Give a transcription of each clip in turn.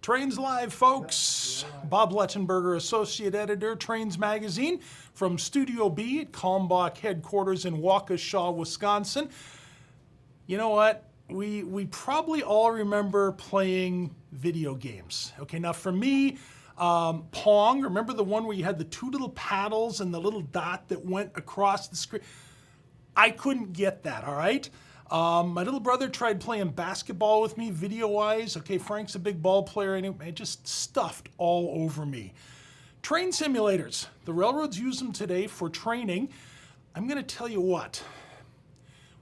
Trains Live, folks. Bob Lettenberger, Associate Editor, Trains Magazine, from Studio B at Kalmbach headquarters in Waukesha, Wisconsin. You know what? We probably all remember playing video games. Okay, now for me, Pong, remember the one where you had the two little paddles and the little dot that went across the screen? I couldn't get that, all right? My little brother tried playing basketball with me, video-wise. Okay, Frank's a big ball player, and it just stuffed all over me. Train simulators. The railroads use them today for training. I'm going to tell you what.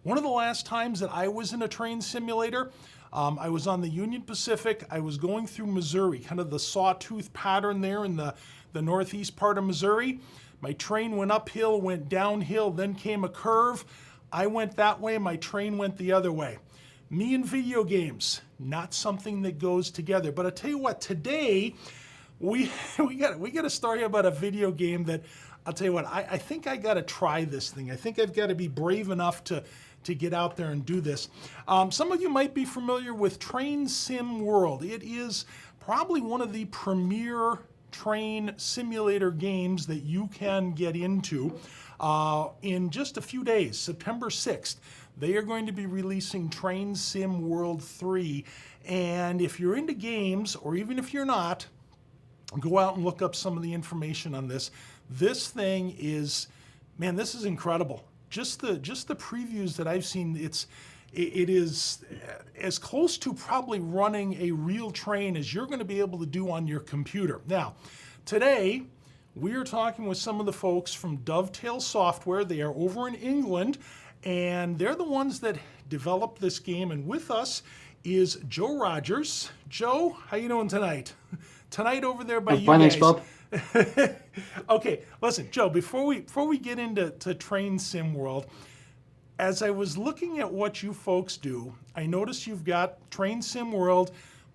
One of the last times that I was in a train simulator, I was on the Union Pacific. I was going through Missouri, kind of the sawtooth pattern there in the northeast part of Missouri. My train went uphill, went downhill, then came a curve. I went that way, my train went the other way. Me and video games, not something that goes together. But I tell you what, today we got a story about a video game that, I'll tell you what, I think I got to try this thing. I think I've got to be brave enough to get out there and do this. Some of you might be familiar with Train Sim World. It is probably one of the premier train simulator games that you can get into. In just a few days, September 6th, they are going to be releasing Train Sim World 3. And if you're into games, or even if you're not, go out and look up some of the information on this. This thing is, man, this is incredible. Just the previews that I've seen, it is as close to probably running a real train as you're going to be able to do on your computer. Now, today, we are talking with some of the folks from Dovetail Software. They are over in England, and they're the ones that developed this game. And with us is Joe Rogers. Joe, how you doing tonight? Tonight over there by you fine, guys. thanks, Bob. Okay, listen, Joe, before we get into Train Sim World, as I was looking at what you folks do, I noticed you've got Train Sim World,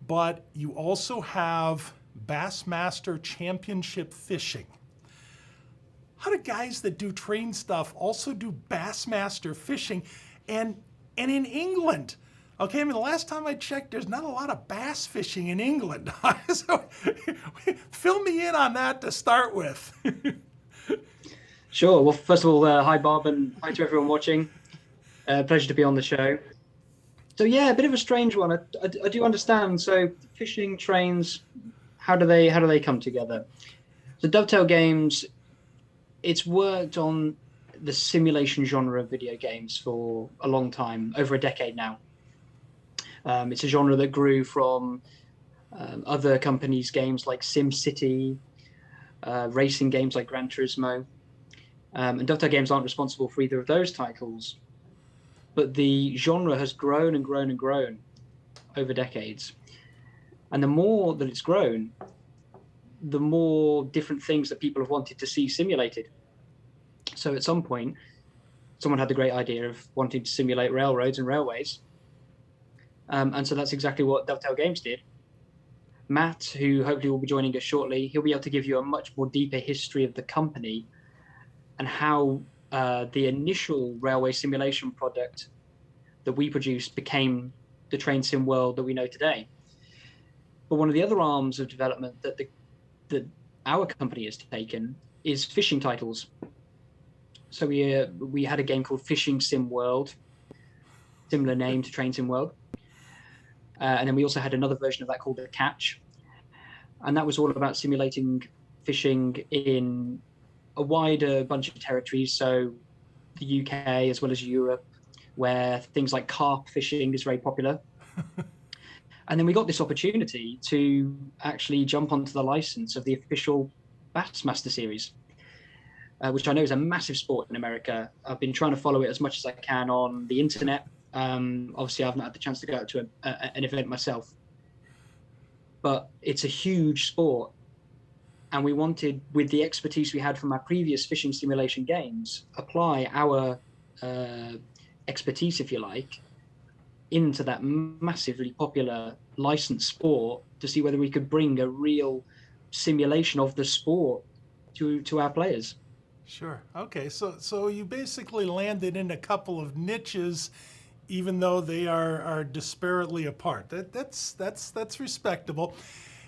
but you also have Bassmaster Championship Fishing. How do guys that do train stuff also do Bassmaster Fishing and in England? Okay, I mean, the last time I checked, there's not a lot of bass fishing in England. So fill me in on that to start with. Sure. Well, first of all, hi, Bob, and hi to everyone watching. Pleasure to be on the show. So yeah, a bit of a strange one. I do understand. So fishing, trains, how do they come together? So Dovetail Games, it's worked on the simulation genre of video games for a long time, over a decade now. It's a genre that grew from other companies' games like SimCity, racing games like Gran Turismo. And Dovetail Games aren't responsible for either of those titles. But the genre has grown and grown and grown over decades. And the more that it's grown, the more different things that people have wanted to see simulated. So at some point, someone had the great idea of wanting to simulate railroads and railways. And so that's exactly what Dovetail Games did. Matt, who hopefully will be joining us shortly, he'll be able to give you a much more deeper history of the company and how the initial railway simulation product that we produced became the Train Sim World that we know today. But one of the other arms of development that our company has taken is fishing titles. So we had a game called Fishing Sim World, similar name to Train Sim World. And then we also had another version of that called The Catch. And that was all about simulating fishing in a wider bunch of territories. So the UK as well as Europe, where things like carp fishing is very popular. And then we got this opportunity to actually jump onto the license of the official Bassmaster series, which I know is a massive sport in America. I've been trying to follow it as much as I can on the internet. Obviously, I've not had the chance to go to an event myself, but it's a huge sport. And we wanted, with the expertise we had from our previous fishing simulation games, apply our expertise, if you like, into that massively popular licensed sport to see whether we could bring a real simulation of the sport to our players. Sure. Okay. So you basically landed in a couple of niches, even though they are disparately apart. That's respectable.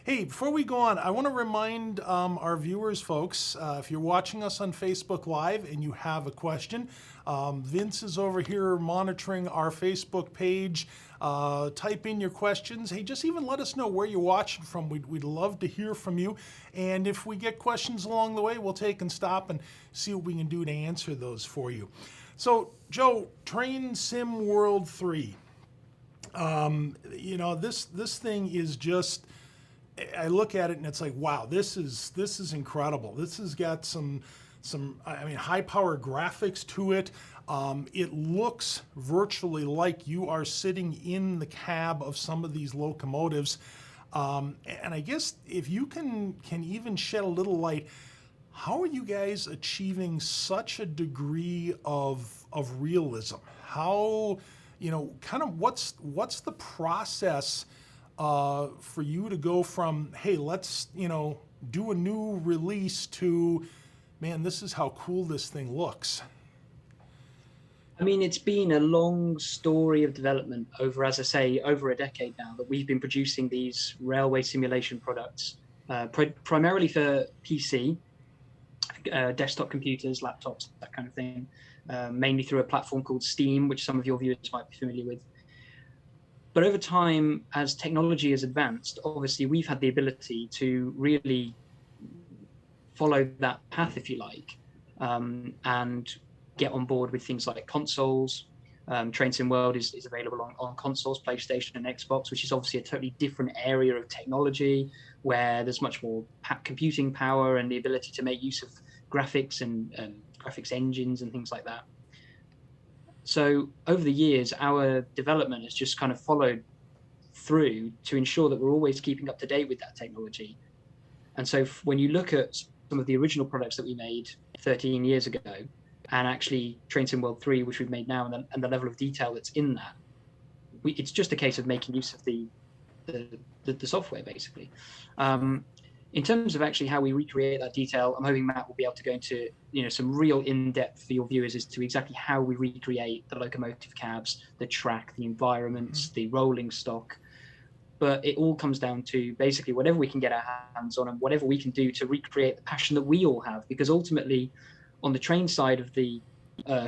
Hey, before we go on, I want to remind our viewers, folks, if you're watching us on Facebook Live and you have a question, Vince is over here monitoring our Facebook page. Type in your questions. Hey, just even let us know where you're watching from. We'd love to hear from you. And if we get questions along the way, we'll take and stop and see what we can do to answer those for you. So, Joe, Train Sim World 3. You know, this thing is just, I look at it and it's like, wow, this is incredible. This has got some I mean, high power graphics to it. It looks virtually like you are sitting in the cab of some of these locomotives. And I guess if you can even shed a little light, how are you guys achieving such a degree of realism? How, you know, kind of what's the process for you to go from, hey, let's, you know, do a new release to, man, this is how cool this thing looks? I mean, it's been a long story of development over, as I say, over a decade now that we've been producing these railway simulation products, primarily for PC, desktop computers, laptops, that kind of thing, mainly through a platform called Steam, which some of your viewers might be familiar with. But over time, as technology has advanced, obviously we've had the ability to really follow that path, if you like, and get on board with things like consoles. Train Sim World is available on consoles, PlayStation and Xbox, which is obviously a totally different area of technology where there's much more computing power and the ability to make use of graphics and graphics engines and things like that. So over the years, our development has just kind of followed through to ensure that we're always keeping up to date with that technology. And so when you look at some of the original products that we made 13 years ago, and actually Train Sim World 3, which we've made now, and the level of detail that's in that, it's just a case of making use of the software, basically. In terms of actually how we recreate that detail, I'm hoping Matt will be able to go into, you know, some real in-depth for your viewers as to exactly how we recreate the locomotive cabs, the track, the environments, the rolling stock. But it all comes down to basically whatever we can get our hands on and whatever we can do to recreate the passion that we all have. Because ultimately, on the train side of the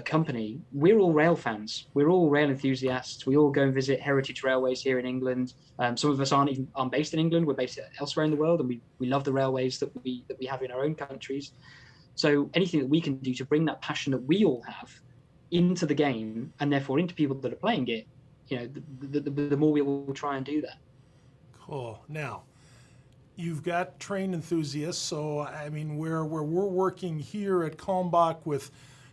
company, we're all rail fans. We're all rail enthusiasts. We all go and visit heritage railways here in England. Some of us aren't based in England. We're based elsewhere in the world, and we love the railways that we have in our own countries. So anything that we can do to bring that passion that we all have into the game, and therefore into people that are playing it, you know, the more we will try and do that. Cool. Now, you've got train enthusiasts, so I mean, where we're working here at Kalmbach with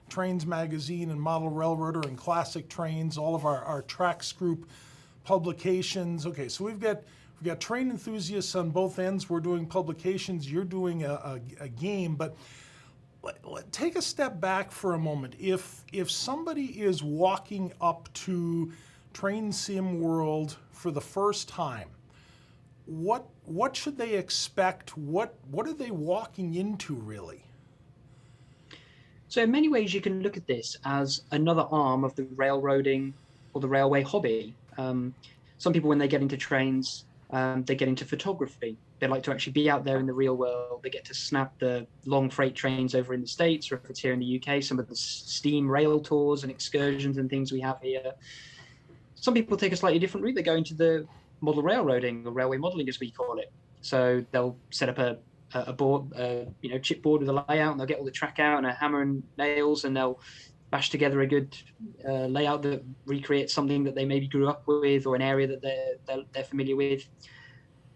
Trains Magazine and Model Railroader and Classic Trains, all of our Tracks Group publications. Okay, so we've got train enthusiasts on both ends. We're doing publications. You're doing a game, but take a step back for a moment. If somebody is walking up to Train Sim World for the first time, what should they expect? What are they walking into, really? So in many ways, you can look at this as another arm of the railroading or the railway hobby. Some people, when they get into trains, they get into photography. They like to actually be out there in the real world. They get to snap the long freight trains over in the States, or if it's here in the UK, some of the steam rail tours and excursions and things we have here. Some people take a slightly different route. They go into the model railroading, or railway modeling, as we call it. So they'll set up a board, chipboard with a layout, and they'll get all the track out and a hammer and nails, and they'll bash together a good layout that recreates something that they maybe grew up with, or an area that they're familiar with.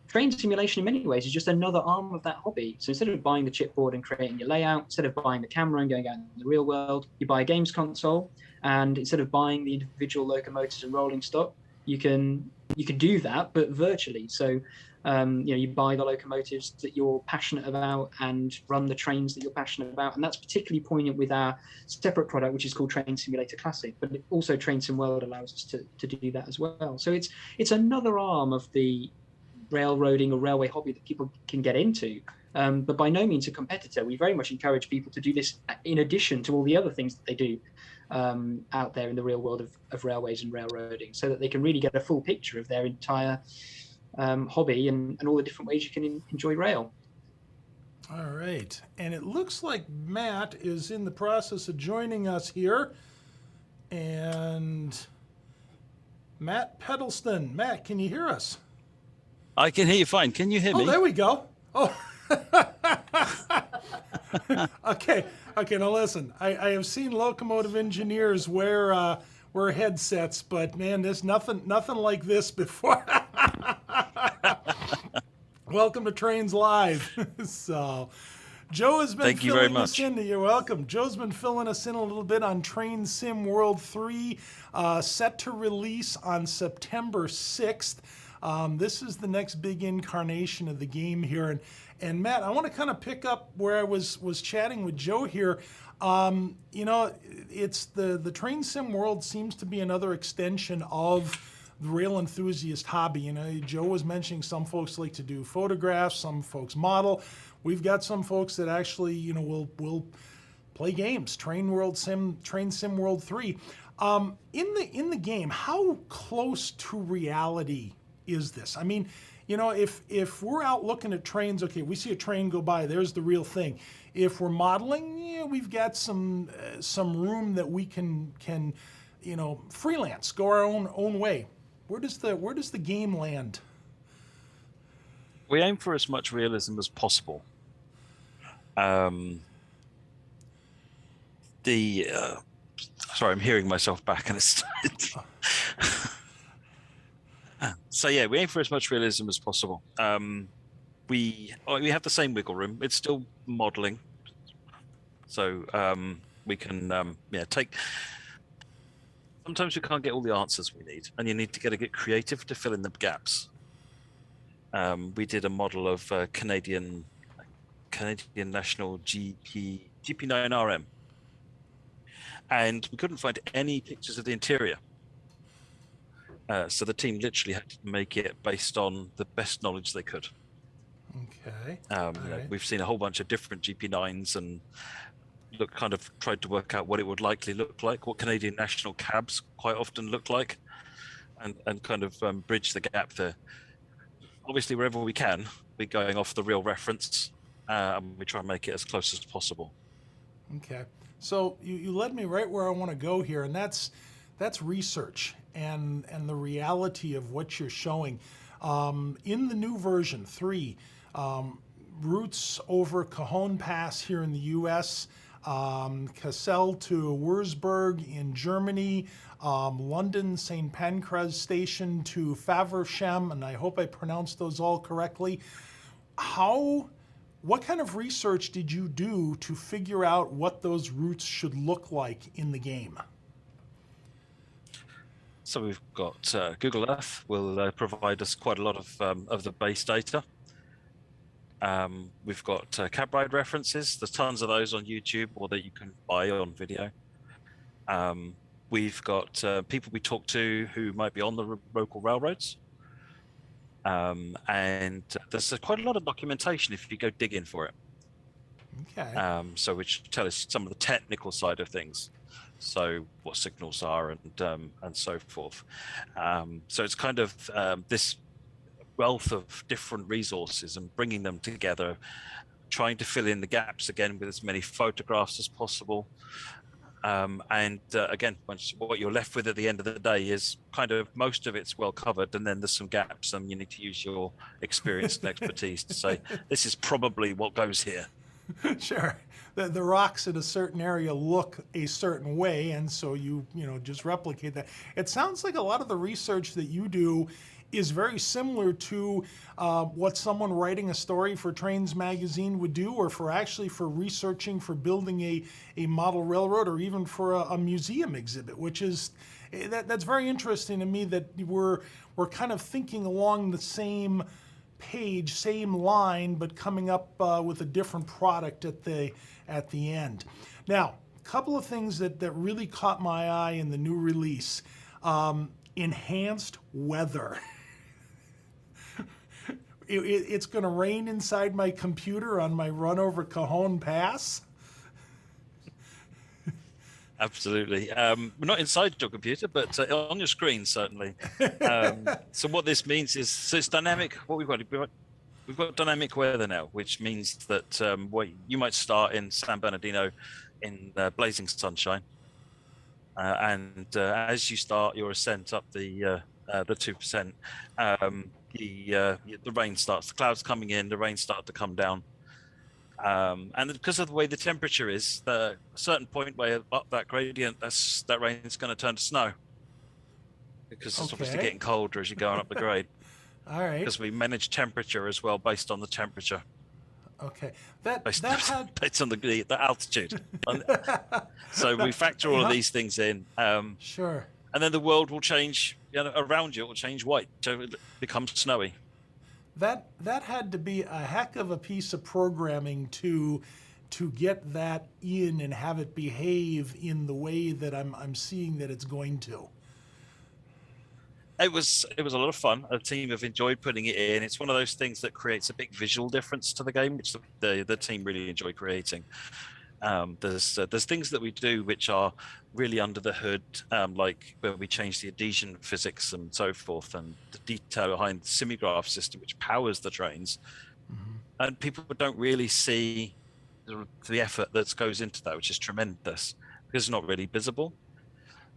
Train simulation, in many ways, is just another arm of that hobby. So instead of buying the chipboard and creating your layout, instead of buying the camera and going out in the real world, you buy a games console, and instead of buying the individual locomotives and rolling stock, you can do that, but virtually. So you buy the locomotives that you're passionate about and run the trains that you're passionate about. And that's particularly poignant with our separate product, which is called Train Simulator Classic, but also Train Sim World allows us to do that as well. So it's another arm of the railroading or railway hobby that people can get into, but by no means a competitor. We very much encourage people to do this in addition to all the other things that they do out there in the real world of railways and railroading, so that they can really get a full picture of their entire hobby and all the different ways you can enjoy rail. All right. And it looks like Matt is in the process of joining us here. And Matt Pedalston. Matt, can you hear us? I can hear you fine. Can you hear me? Oh, there we go. Oh. Okay. Now listen. I have seen locomotive engineers wear headsets, but man, there's nothing like this before. Welcome to Trains Live. So, Joe has been Thank you very filling us much. in. You're welcome. Joe's been filling us in a little bit on Train Sim World 3, set to release on September 6th. This is the next big incarnation of the game here. And Matt, I want to kind of pick up where I was chatting with Joe here. It's the Train Sim World seems to be another extension of the rail enthusiast hobby. Joe was mentioning some folks like to do photographs, some folks model. We've got some folks that actually, will play games. Train Sim World 3. In the game, how close to reality is this? I mean, if we're out looking at trains, okay, we see a train go by, there's the real thing. If we're modeling, we've got some room that we can freelance, go our own way. Where does the game land? We aim for as much realism as possible. Sorry, I'm hearing myself back and it's So yeah, we aim for as much realism as possible. We have the same wiggle room. It's still modeling, so we can take. Sometimes we can't get all the answers we need, and you need to get creative to fill in the gaps. We did a model of Canadian National GP9 RM, and we couldn't find any pictures of the interior. So the team literally had to make it based on the best knowledge they could. Okay. Right. We've seen a whole bunch of different GP9s and tried to work out what it would likely look like, what Canadian national cabs quite often look like, and kind of bridge the gap there. Obviously, wherever we can, we're going off the real reference, and we try and make it as close as possible. Okay. So you led me right where I want to go here, and that's research and the reality of what you're showing. In the new version 3, routes over Cajon Pass here in the U.S., Kassel to Würzburg in Germany, London St. Pancras Station to Faversham, and I hope I pronounced those all correctly. What kind of research did you do to figure out what those routes should look like in the game? So we've got Google Earth will provide us quite a lot of the base data. We've got cab ride references. There's tons of those on YouTube or that you can buy on video. We've got people we talk to who might be on the local railroads. And there's quite a lot of documentation if you go digging for it. Okay. So which tell us some of the technical side of things. So what signals are and so forth. So it's kind of this wealth of different resources and bringing them together, trying to fill in the gaps again with as many photographs as possible. Again, what you're left with at the end of the day is kind of most of it's well covered, and then there's some gaps, and you need to use your experience and expertise to say, this is probably what goes here. Sure. The rocks in a certain area look a certain way, and so you just replicate that. It sounds like a lot of the research that you do is very similar to what someone writing a story for Trains Magazine would do, or for researching for building a model railroad, or even for a museum exhibit, which is that's very interesting to me, that we're kind of thinking along the same page, same line, but coming up with a different product at the end. Now, a couple of things that really caught my eye in the new release. Enhanced weather. It's going to rain inside my computer on my run over Cajon Pass. Absolutely. Not inside your computer, but on your screen, certainly. So what this means is, so it's dynamic. What we've got dynamic weather now, which means that you might start in San Bernardino in blazing sunshine, and as you start your ascent up the 2%, the rain starts. The clouds coming in, the rain start to come down. And because of the way the temperature is, a certain point way up that gradient, that rain is going to turn to snow, because it's obviously getting colder as you're going up the grade. All right. Because we manage temperature as well based on the temperature. Okay. Based on the altitude. So we factor all of these things in. Sure. And then the world will change, around you. It will change white, so it becomes snowy. That had to be a heck of a piece of programming to get that in and have it behave in the way that I'm seeing that it's going to. It was a lot of fun. A team have enjoyed putting it in. It's one of those things that creates a big visual difference to the game, which the team really enjoy creating. There's things that we do which are really under the hood, like where we change the adhesion physics and so forth, and the detail behind the semigraph system which powers the trains. And people don't really see the effort that goes into that, which is tremendous, because it's not really visible.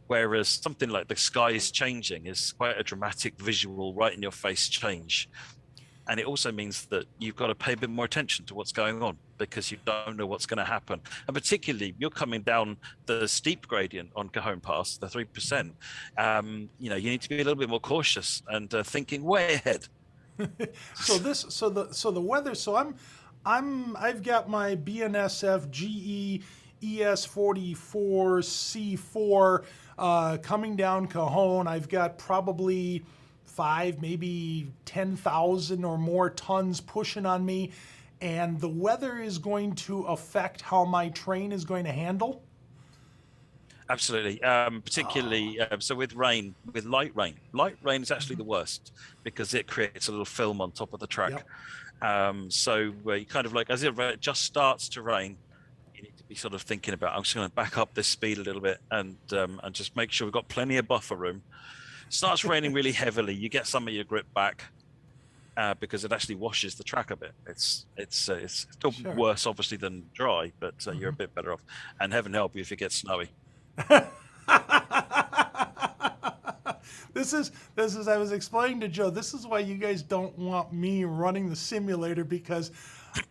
Whereas something like the sky is changing is quite a dramatic visual, right in your face change. And it also means that you've got to pay a bit more attention to what's going on, because you don't know what's going to happen. And particularly, you're coming down the steep gradient on Cajon Pass, the 3%. You need to be a little bit more cautious and thinking way ahead. So the weather. So I've got my BNSF GE ES44 C4 coming down Cajon. I've got probably 5, maybe 10,000 or more tons pushing on me, and the weather is going to affect how my train is going to handle. Absolutely, particularly so with rain, with light rain. Light rain is actually the worst, because it creates a little film on top of the track. Yep. So you kind of like, as it just starts to rain, you need to be sort of thinking about, I'm just going to back up this speed a little bit and just make sure we've got plenty of buffer room. Starts raining really heavily, you get some of your grip back, because it actually washes the track a bit. It's still worse, obviously, than dry, but you're a bit better off. And heaven help you if it gets snowy. This is I was explaining to Joe, this is why you guys don't want me running the simulator, because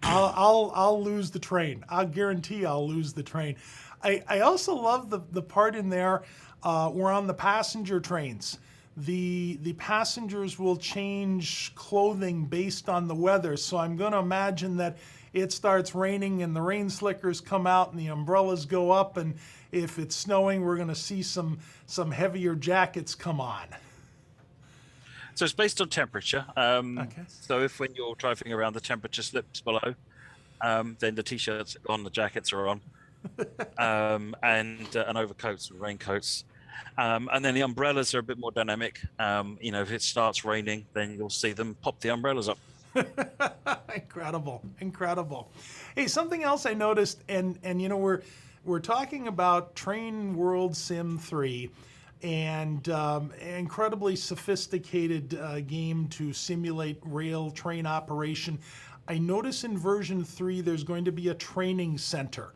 I'll lose the train. I'll guarantee I'll lose the train. I also love the part in there we're on the passenger trains. The passengers will change clothing based on the weather. So I'm going to imagine that it starts raining and the rain slickers come out and the umbrellas go up, and if it's snowing, we're going to see some heavier jackets come on. So it's based on temperature. Okay. So if when you're driving around the temperature slips below, then the t-shirts are on, the jackets are on, and overcoats and raincoats. And then the umbrellas are a bit more dynamic. If it starts raining, then you'll see them pop the umbrellas up. Incredible. Hey, something else I noticed, and we're talking about Train World Sim 3, and incredibly sophisticated game to simulate rail train operation. I notice in version 3 there's going to be a training center.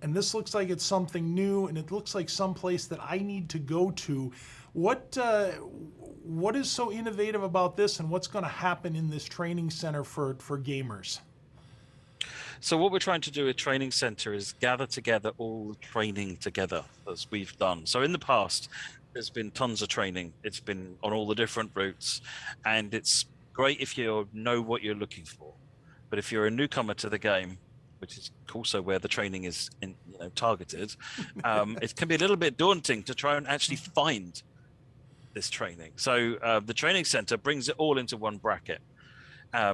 And this looks like it's something new, and it looks like someplace that I need to go to. What is so innovative about this, and what's going to happen in this training center for gamers? So what we're trying to do at Training Center is gather together all the training together as we've done. So in the past, there's been tons of training. It's been on all the different routes, and it's great if you know what you're looking for. But if you're a newcomer to the game, which is also where the training is targeted, it can be a little bit daunting to try and actually find this training. So the training center brings it all into one bracket.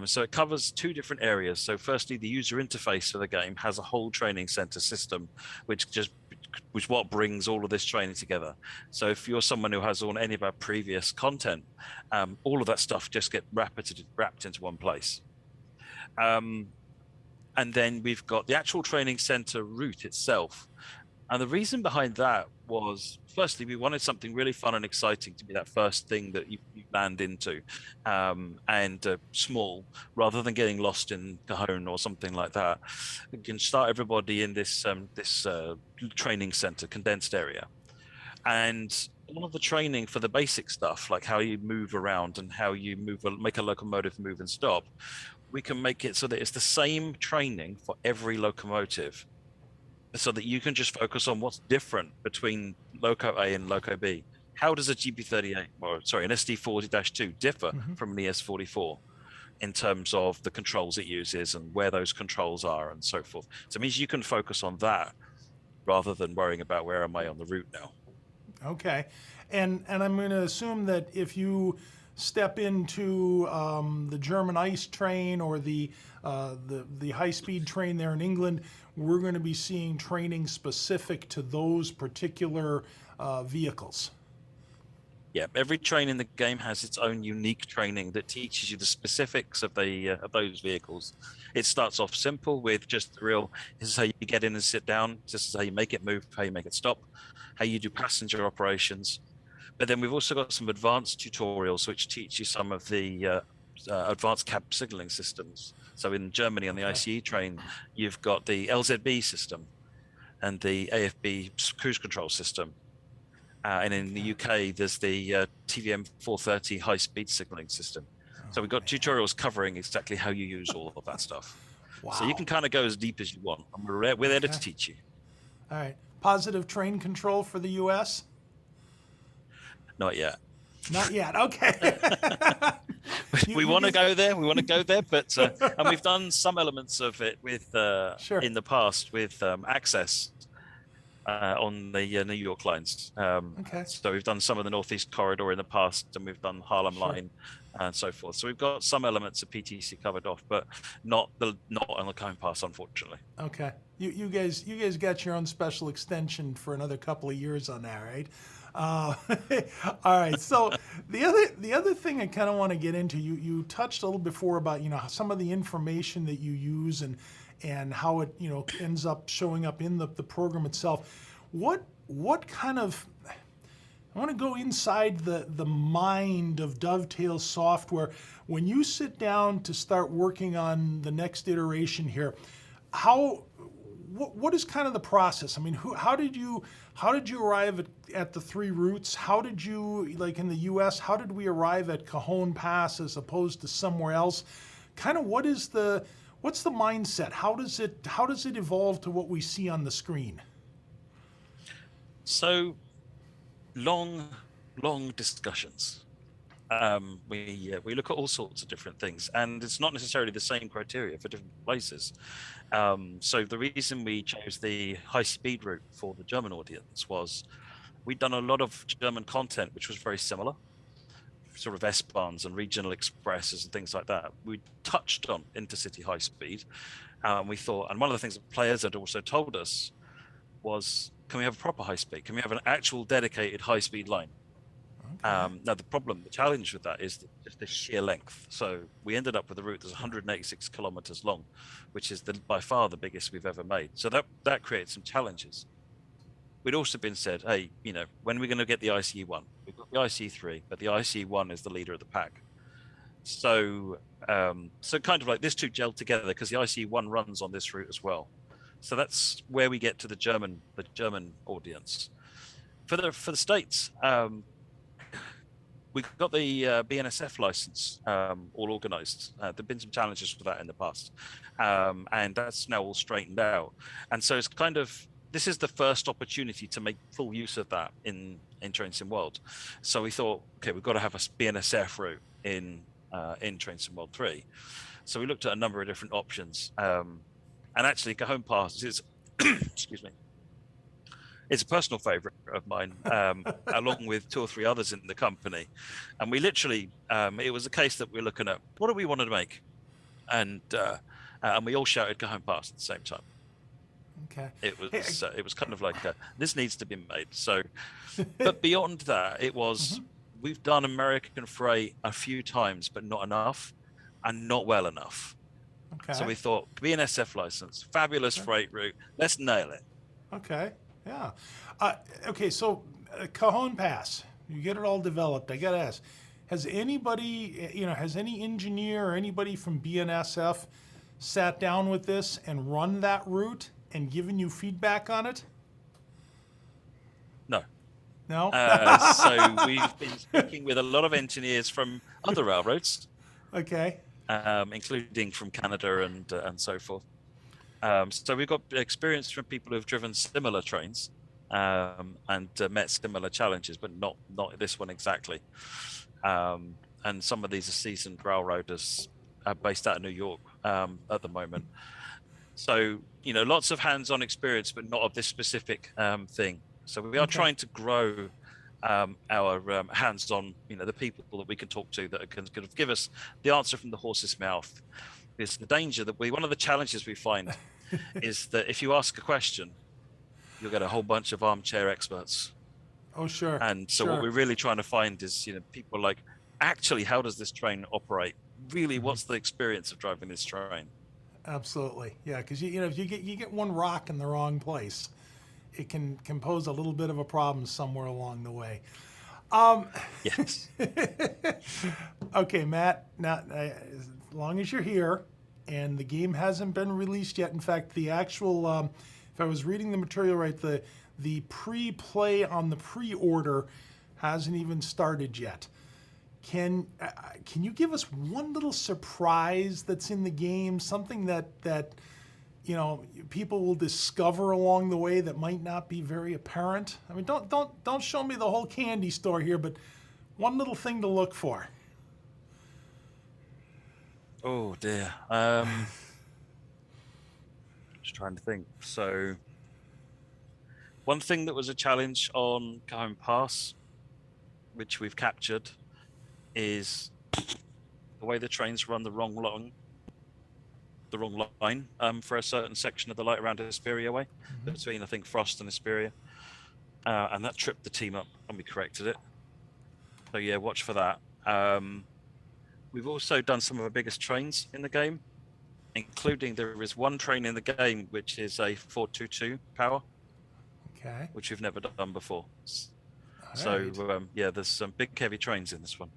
So it covers 2 different areas. So firstly, the user interface for the game has a whole training center system, which what brings all of this training together. So if you're someone who has any of our previous content, all of that stuff just get wrapped into one place. And then we've got the actual training center route itself, And the reason behind that was, firstly, we wanted something really fun and exciting to be that first thing that you land into, and small, rather than getting lost in Cajon or something like that. We can start everybody in this training center, condensed area. And all of the training for the basic stuff, like how you move around and how you make a locomotive move and stop, we can make it so that it's the same training for every locomotive, so that you can just focus on what's different between Loco A and Loco B. How does a GB38, or sorry, an SD40-2 differ from an ES44 in terms of the controls it uses and where those controls are and so forth? So it means you can focus on that rather than worrying about where am I on the route now. Okay, and I'm going to assume that if you step into the German ice train or the high-speed train there in England, we're going to be seeing training specific to those particular vehicles. Yeah, every train in the game has its own unique training that teaches you the specifics of those vehicles. It starts off simple with just the real, this is how you get in and sit down, this is how you make it move, how you make it stop, how you do passenger operations. But then we've also got some advanced tutorials which teach you some of the advanced cab signaling systems. So in Germany on the ICE train, you've got the LZB system and the AFB cruise control system. And in the UK, there's the TVM 430 high-speed signaling system. So we've got tutorials covering exactly how you use all of that stuff. Wow. So you can kind of go as deep as you want. And we're there to teach you. All right. Positive train control for the US? Not yet. Not yet. Okay. We want to go there. We want to go there, but and we've done some elements of it with in the past with access on the New York lines. So we've done some of the Northeast Corridor in the past, and we've done Harlem Line and so forth. So we've got some elements of PTC covered off, but not on the Cajon Pass, unfortunately. Okay. You guys got your own special extension for another couple of years on that, right? All right. So the other thing I kind of want to get into, you touched a little before about some of the information that you use and how it ends up showing up in the program itself. What kind of, I want to go inside the mind of Dovetail software. When you sit down to start working on the next iteration here, what is kind of the process? I mean, how did you arrive at the three routes? How did you, like in the U.S., how did we arrive at Cajon Pass as opposed to somewhere else? Kind of what's the mindset? How does it evolve to what we see on the screen? So long discussions. We look at all sorts of different things, and it's not necessarily the same criteria for different places. So the reason we chose the high-speed route for the German audience was we'd done a lot of German content which was very similar, sort of S-Bahns and regional expresses and things like that. We touched on intercity high speed, and we thought, and one of the things that players had also told us was, can we have a proper high speed? Can we have an actual dedicated high speed line? Now the challenge with that is just the sheer length. So we ended up with a route that's 186 kilometers long, which is by far the biggest we've ever made. So that creates some challenges. We'd also been said, hey, when are we going to get the ICE1? We've got the ICE3, but the ICE1 is the leader of the pack. So kind of like this two gelled together because the ICE1 runs on this route as well. So that's where we get to the German audience. For the States, we've got the BNSF license all organized. There've been some challenges with that in the past, and that's now all straightened out. And so it's kind of, this is the first opportunity to make full use of that in Train Sim World. So we thought, okay, we've got to have a BNSF route in Train Sim World 3. So we looked at a number of different options, and actually Cajon Pass is excuse me, it's a personal favorite of mine, along with 2 or 3 others in the company. And we literally, it was a case that we were looking at, what do we want to make? And we all shouted Cajon Pass at the same time. Okay. It was kind of like, this needs to be made. So, but beyond that, it was, we've done American Freight a few times, but not enough and not well enough. Okay. So we thought, BNSF license, fabulous freight route, let's nail it. Okay. Yeah. Okay, so Cajon Pass, you get it all developed. I got to ask, has anybody, has any engineer or anybody from BNSF sat down with this and run that route and given you feedback on it? No. No? So we've been speaking with a lot of engineers from other railroads, Okay. including from Canada and so forth. So we've got experience from people who've driven similar trains and met similar challenges, but not this one exactly. And some of these are seasoned railroaders based out of New York at the moment. So, lots of hands-on experience, but not of this specific thing. So we are trying to grow our hands-on, the people that we can talk to that can kind of give us the answer from the horse's mouth. It's the danger that one of the challenges we find is that if you ask a question, you'll get a whole bunch of armchair experts. Oh, sure. And so what we're really trying to find is, people like, actually, how does this train operate? Really, what's the experience of driving this train? Absolutely. Yeah, because if you get one rock in the wrong place, it can pose a little bit of a problem somewhere along the way. Yes. Okay, Matt, now, as long as you're here and the game hasn't been released yet, in fact, the actual, if I was reading the material right, the pre-play on the pre-order hasn't even started yet. Can you give us one little surprise that's in the game, something that people will discover along the way that might not be very apparent? I mean, don't show me the whole candy store here, but one little thing to look for. Oh dear. Just trying to think. So, one thing that was a challenge on Cajon Pass, which we've captured, is the way the trains run the wrong line for a certain section of the light around Hesperia Way, between I think Frost and Hesperia, and that tripped the team up, and we corrected it. So yeah, watch for that. We've also done some of our biggest trains in the game, including there is one train in the game which is a 422 power, Okay. which we've never done before. All So right. yeah, there's some big heavy trains in this one.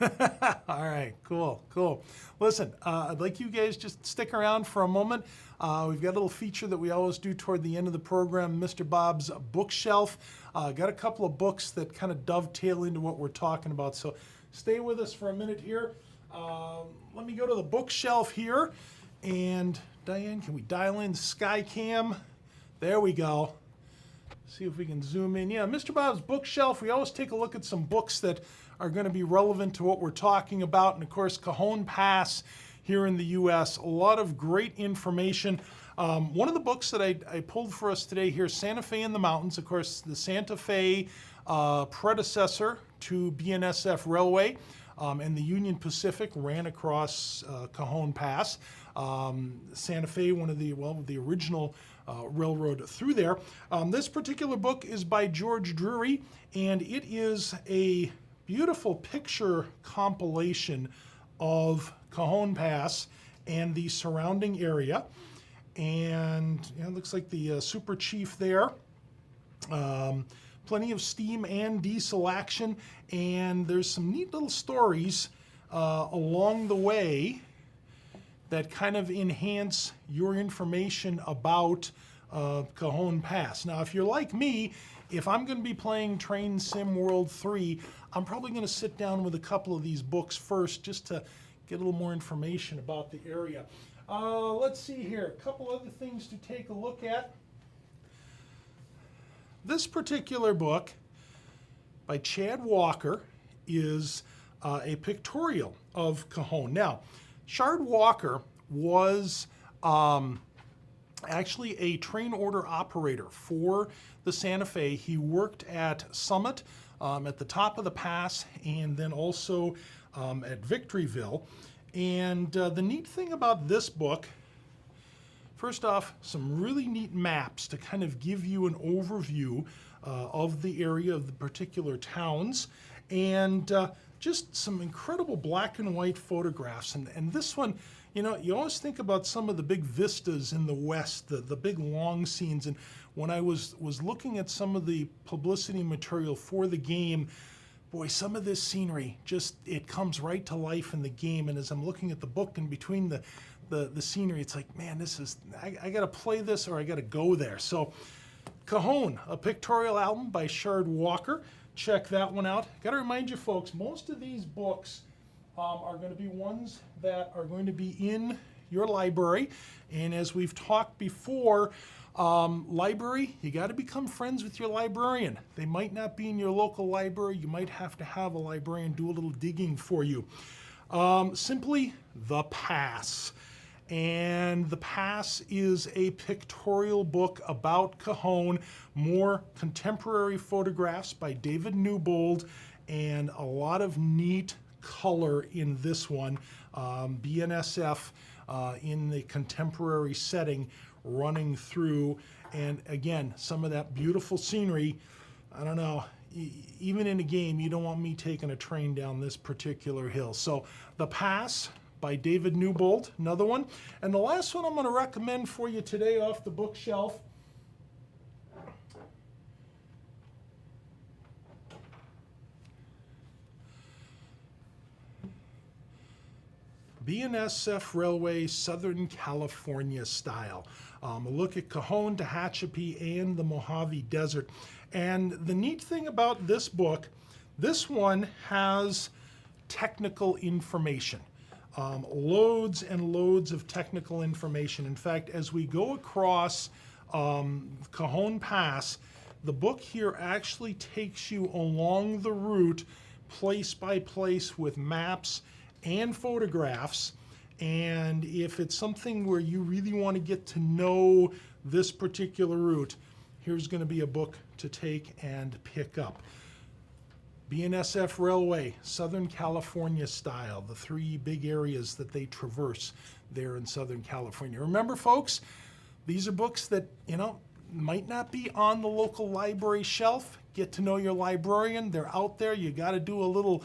All right, cool. Listen, I'd like you guys just stick around for a moment. We've got a little feature that we always do toward the end of the program, Mr. Bob's Bookshelf. Got a couple of books that kind of dovetail into what we're talking about, so stay with us for a minute here. Let me go to the bookshelf here, and Diane, can we dial in Skycam? There we go. See if we can zoom in. Yeah, Mr. Bob's Bookshelf, we always take a look at some books that are going to be relevant to what we're talking about. And of course, Cajon Pass here in the U.S., a lot of great information. One of the books that I pulled for us today here, Santa Fe in the Mountains, of course, the Santa Fe predecessor to BNSF Railway, and the Union Pacific ran across Cajon Pass. Santa Fe, one of the original railroad through there. This particular book is by George Drury, and it is a beautiful picture compilation of Cajon Pass and the surrounding area. And it looks like the super chief there. Plenty of steam and diesel action, and there's some neat little stories along the way that kind of enhance your information about Cajon Pass. Now, if you're like me, if I'm going to be playing Train Sim World 3, I'm probably going to sit down with a couple of these books first just to get a little more information about the area. Let's see here, a couple other things to take a look at. This particular book by Chad Walker is a pictorial of Cajon. Now, Chad Walker was actually a train order operator for the Santa Fe. He worked at Summit at the top of the pass, and then also at Victoryville. And the neat thing about this book, first off, some really neat maps to kind of give you an overview of the area of the particular towns, and just some incredible black and white photographs. And this one, You know, you always think about some of the big vistas in the West, the big long scenes. And when I was looking at some of the publicity material for the game, boy, some of this scenery just, it comes right to life in the game. And as I'm looking at the book and between the scenery, it's like, man, this is, I got to play this or I got to go there. So Cajon, a pictorial album by Shard Walker. Check that one out. Got to remind you folks, most of these books are going to be ones that are going to be in your library. And as we've talked before, library, you got to become friends with your librarian. They might not be in your local library. You might have to have a librarian do a little digging for you. Simply The Pass. And The Pass is a pictorial book about Cajon, more contemporary photographs by David Newbold, and a lot of neat color in this one. BNSF in the contemporary setting running through, and again, some of that beautiful scenery. I don't know, even in a game, you don't want me taking a train down this particular hill. So The Pass by David Newbold, another one. And the last one I'm going to recommend for you today off the bookshelf, BNSF Railway Southern California Style. A look at Cajon, Tehachapi, and the Mojave Desert. And the neat thing about this book, this one has technical information. Loads and loads of technical information. In fact, as we go across Cajon Pass, the book here actually takes you along the route, place by place, with maps and photographs. And if it's something where you really want to get to know this particular route, here's going to be a book to take and pick up. BNSF Railway, Southern California Style, the three big areas that they traverse there in Southern California. Remember, folks, these are books that, you know, might not be on the local library shelf. Get to know your librarian. They're out there. You got to do a little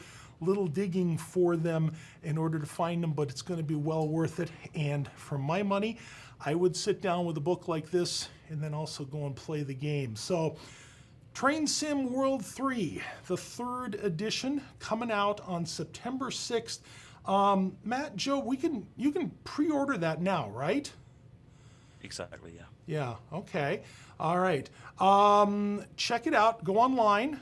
digging for them in order to find them, but it's going to be well worth it. And for my money, I would sit down with a book like this and then also go and play the game. So Train Sim World 3, the third edition, coming out on September 6th. Matt, Joe, you can pre-order that now, right? Exactly, yeah. Yeah, okay. All right. Check it out. Go online,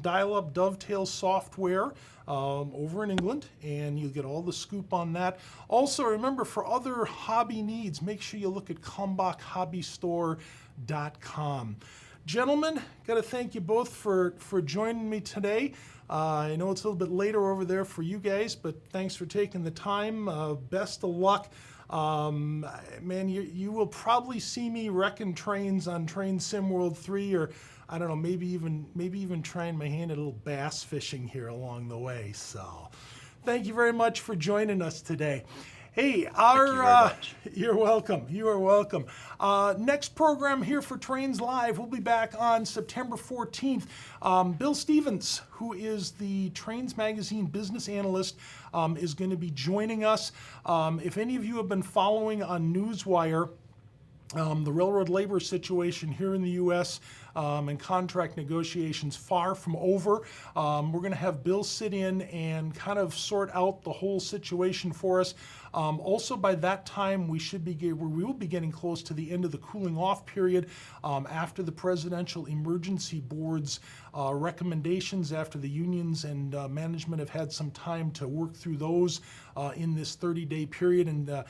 dial up Dovetail software over in England, and you'll get all the scoop on that. Also, remember, for other hobby needs, make sure you look at KalmbachHobbyStore.com. Gentlemen, got to thank you both for joining me today. I know it's a little bit later over there for you guys, but thanks for taking the time. Best of luck. Man, you will probably see me wrecking trains on Train Sim World 3, or I don't know, maybe even trying my hand at a little bass fishing here along the way. So thank you very much for joining us today. Hey, you're welcome. You are welcome. Next program here for Trains Live, we'll be back on September 14th. Bill Stevens, who is the Trains Magazine business analyst, is going to be joining us. If any of you have been following on Newswire, the railroad labor situation here in the U.S. And contract negotiations far from over. We're going to have Bill sit in and kind of sort out the whole situation for us. Also, by that time, we will be getting close to the end of the cooling off period after the Presidential Emergency Board's recommendations, after the unions and management have had some time to work through those in this 30-day period. And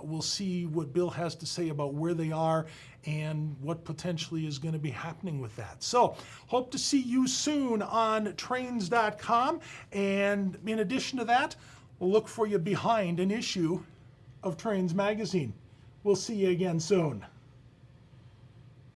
we'll see what Bill has to say about where they are and what potentially is going to be happening with that. So, hope to see you soon on trains.com. And in addition to that, we'll look for you behind an issue of Trains Magazine. We'll see you again soon.